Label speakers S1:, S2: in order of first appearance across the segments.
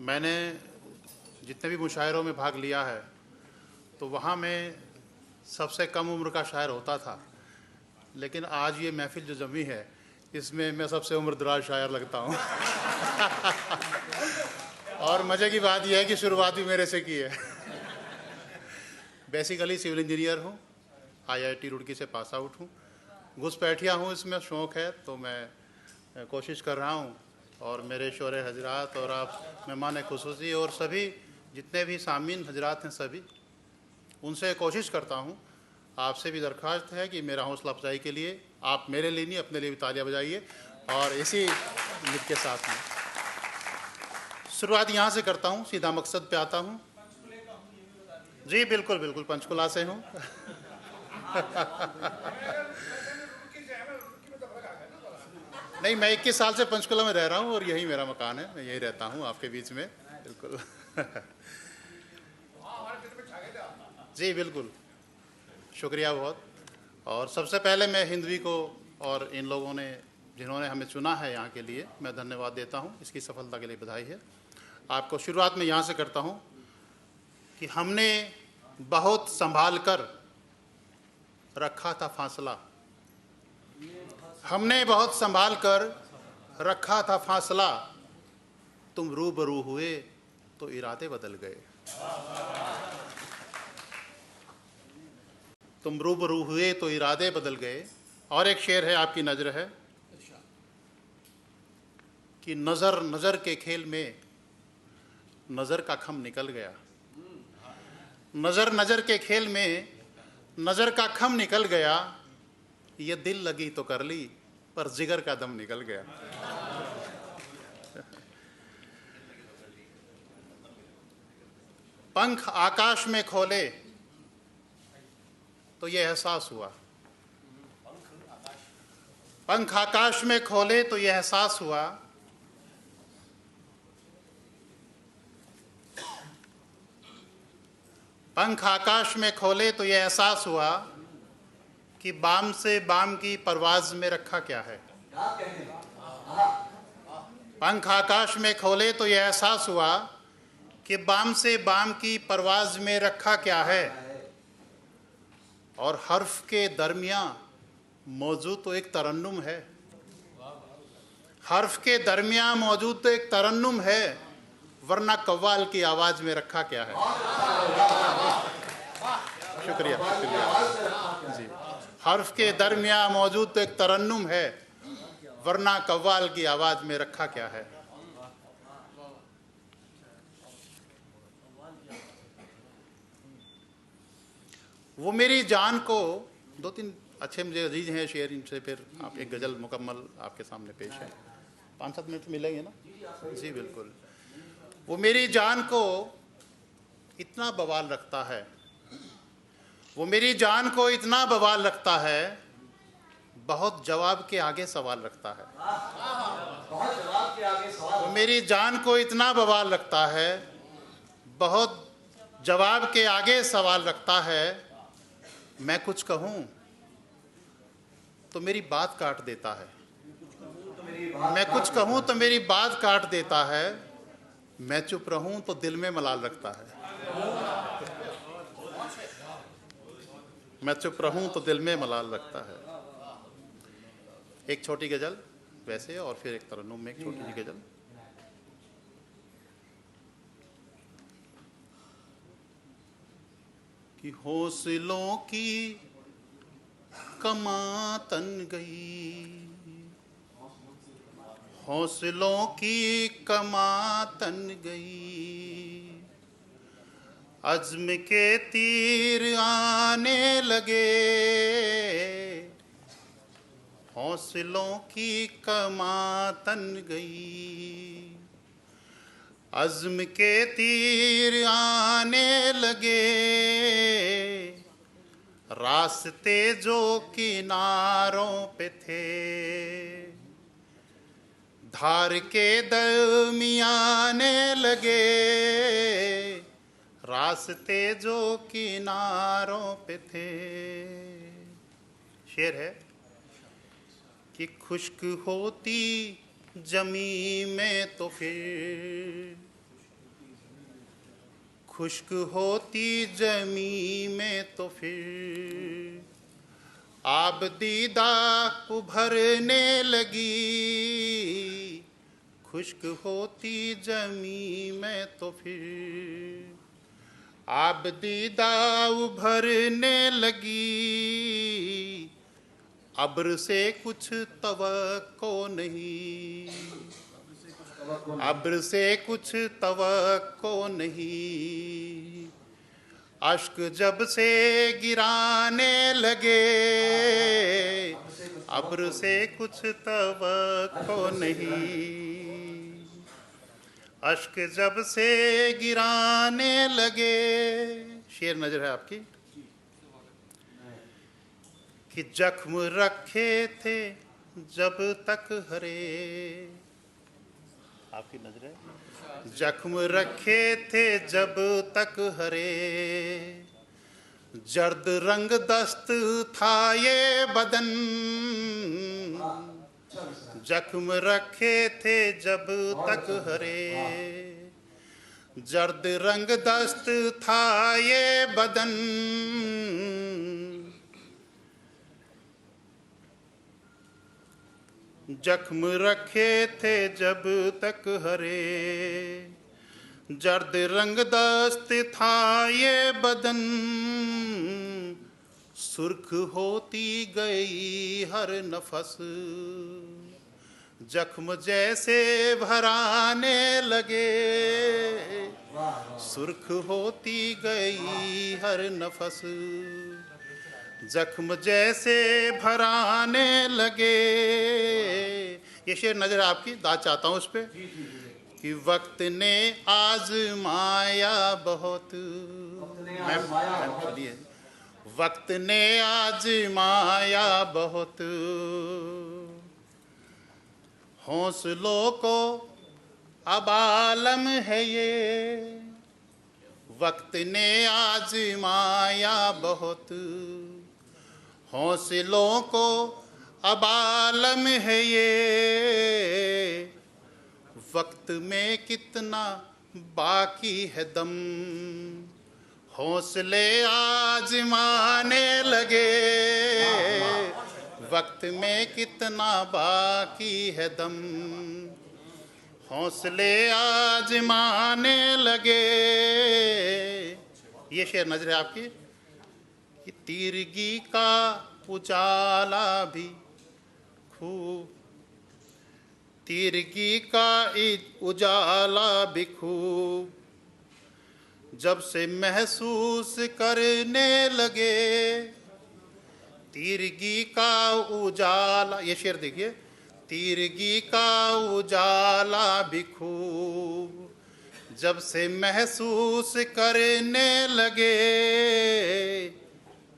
S1: मैंने जितने भी मुशायरों में भाग लिया है तो वहाँ मैं सबसे कम उम्र का शायर होता था, लेकिन आज ये महफिल जो जमी है इसमें मैं सबसे उम्रदराज शायर लगता हूँ। और मज़े की बात यह है कि शुरुआत भी मेरे से की है। बेसिकली सिविल इंजीनियर हूँ, IIT रुड़की से पास आउट हूँ, घुसपैठिया हूँ, इसमें शौक़ है तो मैं कोशिश कर रहा हूँ। और मेरे शोरे हजरात और आप मेहमान खुसूसी और सभी जितने भी सामीन हजरात हैं सभी, उनसे कोशिश करता हूँ, आपसे भी दरख्वास्त है कि मेरा हौसला अफजाई के लिए आप मेरे लिए नहीं अपने लिए भी तालियां बजाइए। और इसी उम्मीद के साथ में शुरुआत यहाँ से करता हूँ, सीधा मकसद पे आता हूँ। जी बिल्कुल बिल्कुल, पंचकुला से हूँ। नहीं, मैं 21 साल से पंचकुला में रह रहा हूँ और यही मेरा मकान है, मैं यही रहता हूँ आपके बीच में। बिल्कुल। जी बिल्कुल, शुक्रिया बहुत। और सबसे पहले मैं हिंदवी को और इन लोगों ने जिन्होंने हमें चुना है यहाँ के लिए, मैं धन्यवाद देता हूँ। इसकी सफलता के लिए बधाई है। आपको शुरुआत में यहाँ से करता हूँ कि हमने बहुत संभाल कर रखा था फासला, हमने बहुत संभाल कर रखा था फासला, तुम रूबरू हुए तो इरादे बदल गए। तुम रूबरू हुए तो इरादे बदल गए। और एक शेर है, आपकी नज़र है कि नज़र नज़र के खेल में नज़र का खम निकल गया। नज़र नज़र के खेल में नज़र का खम निकल गया, ये दिल लगी तो कर ली पर जिगर का दम निकल गया। पंख आकाश में खोले तो ये एहसास हुआ, पंख आकाश में खोले तो ये एहसास हुआ, पंख आकाश में खोले तो ये एहसास हुआ कि बाम से बाम की परवाज में रखा क्या है। पंख आकाश में खोले तो ये एहसास हुआ कि बाम से बाम की परवाज में रखा क्या है। और हर्फ के दरमियां मौजूद तो एक तरन्नुम है, हर्फ के दरमियां मौजूद तो एक तरन्नुम है, वरना कव्वाल की आवाज में रखा क्या है। शुक्रिया शुक्रिया जी। हर्फ के दरमियां मौजूद तो एक तरन्नुम है, वरना कव्वाल की आवाज में रखा क्या है। वो मेरी जान को, दो तीन अच्छे मुझे अजीज हैं शेर, इनसे फिर आप एक गज़ल मुकम्मल आपके सामने पेश है। 5-7 मिनट मिलेंगे ना? जी बिल्कुल। वो मेरी जान को इतना बवाल रखता है, वो मेरी जान को इतना बवाल रखता है, बहुत जवाब के आगे सवाल रखता है। वो मेरी जान को इतना बवाल रखता है, बहुत जवाब के आगे सवाल रखता है। मैं कुछ कहूँ तो मेरी बात काट देता है, मैं कुछ कहूँ तो मेरी बात काट देता है, मैं चुप रहूँ तो दिल में मलाल रखता है। मैं चुप रहूँ तो दिल में मलाल रखता है। एक छोटी गज़ल वैसे और फिर एक तरन्नुम में एक छोटी सी गज़ल। कि हौसलों की कमां तन गई, हौसलों की कमां तन गई, अज़्म के तीर आने लगे, हौसलों की कमां तन गई, अज़्म के तीर आने लगे, रास्ते जो किनारों पे थे, धार के दरमियाने लगे, रास्ते जो किनारों पे थे। शेर है कि खुश्क होती जमी में तो फिर, खुश्क होती जमी में तो फिर आबदीदा उभरने लगी, खुश्क होती जमी में तो फिर आबदीदा उभरने लगी, अब्र से कुछ तवक्को नहीं, अब्र से कुछ तवक्को नहीं, अश्क जब से गिराने लगे, अब्र से कुछ तवक्को नहीं, अश्क जब से गिराने लगे। शेर नजर है आपकी कि जख्म रखे थे जब तक हरे, आपकी नजर है, जख्म रखे थे जब तक हरे, जर्द रंग दस्त था ये बदन, जख्म रखे थे जब तक हरे, जर्द रंग दस्त था ये बदन, जख्म रखे थे जब तक हरे, जर्द रंग दस्त था ये बदन, सुर्ख होती गई हर नफस, जख्म जैसे भराने लगे, सुर्ख होती गई हर नफस, जख्म जैसे भराने लगे। ये शेर नजर आपकी दाद चाहता हूँ उस पर कि वक्त ने आजमाया बहुत, मैम चलिए, वक्त ने आजमाया बहुत, हौसलों को अब आलम है ये, वक्त ने आजमाया बहुत, हौसलों को अब आलम है ये, वक्त में कितना बाकी है दम, हौसले आजमाने लगे, वक्त में कितना बाकी है दम, हौसले आजमाने लगे। ये शेर नजर है आपकी कि तीरगी का उजाला भी खूब, तीरगी का उजाला भी खूब, जब से महसूस करने लगे, तीरगी का उजाला, ये शेर देखिए, तीरगी का उजाला भी खूब, जब से महसूस करने लगे,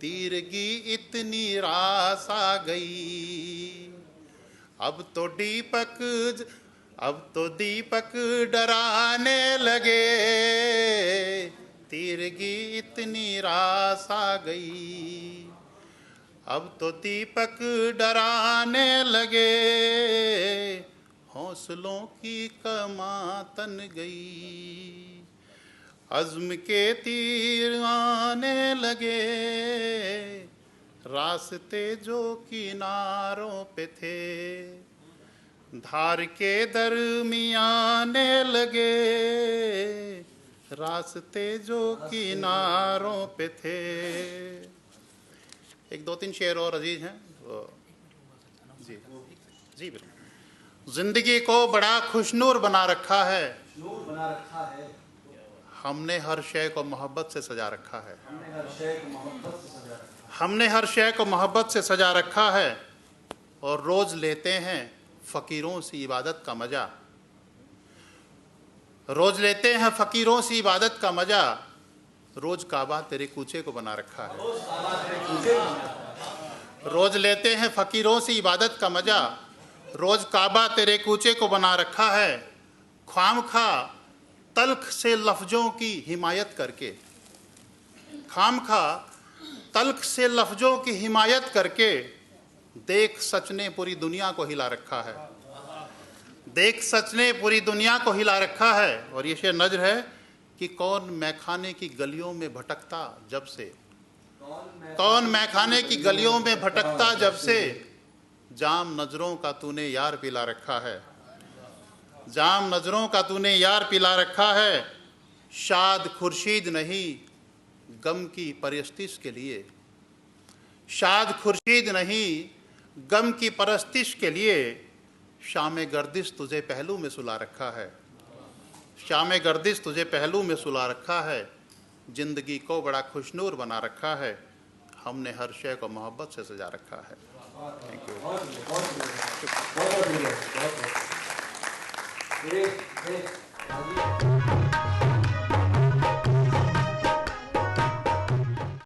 S1: तीरगी इतनी रास आ गई, अब तो दीपक डराने लगे, तीरगी इतनी रास आ गई, अब तो दीपक डराने लगे, हौसलों की कमां तन गई, अज़्म के तीर आने लगे, रास्ते जो किनारों पे थे, धार के दरमियाने लगे, रास्ते जो किनारों पे थे। एक दो तीन शेर और अजीज हैं जी जी बिल्कुल। जिंदगी को बड़ा खुशनूर बना रखा है, हमने हर शय को मोहब्बत से सजा रखा है, हमने हर शय को मोहब्बत से सजा रखा है। और रोज लेते हैं फकीरों से इबादत का मजा, रोज लेते हैं फकीरों से इबादत का मजा। रोज काबा तेरे कूचे को बना रखा है, रोज लेते हैं फकीरों से इबादत का मजा। रोज काबा तेरे कूचे को बना रखा है। खामखा तल्ख से लफ्जों की हिमायत करके, खामखा तल्ख से लफ्जों की हिमायत करके, देख सच ने पूरी दुनिया को हिला रखा है, देख सच ने पूरी दुनिया को हिला रखा है। और ये शेर नज़्र है कि कौन मैखाने की गलियों में भटकता जब से, कौन मैखाने की गलियों में भटकता जब से, जाम नजरों का तूने यार पिला रखा है, जाम नजरों का तूने यार पिला रखा है। शाद खुर्शीद नहीं गम की परस्तिश के लिए, शाद खुर्शीद नहीं गम की परस्तिश के लिए, शाम गर्दिश तुझे पहलू में सुला रखा है, शाम गर्दिश तुझे पहलू में सुला रखा है। जिंदगी को बड़ा खुशनूर बना रखा है, हमने हर शय को मोहब्बत से सजा रखा है। Thank you.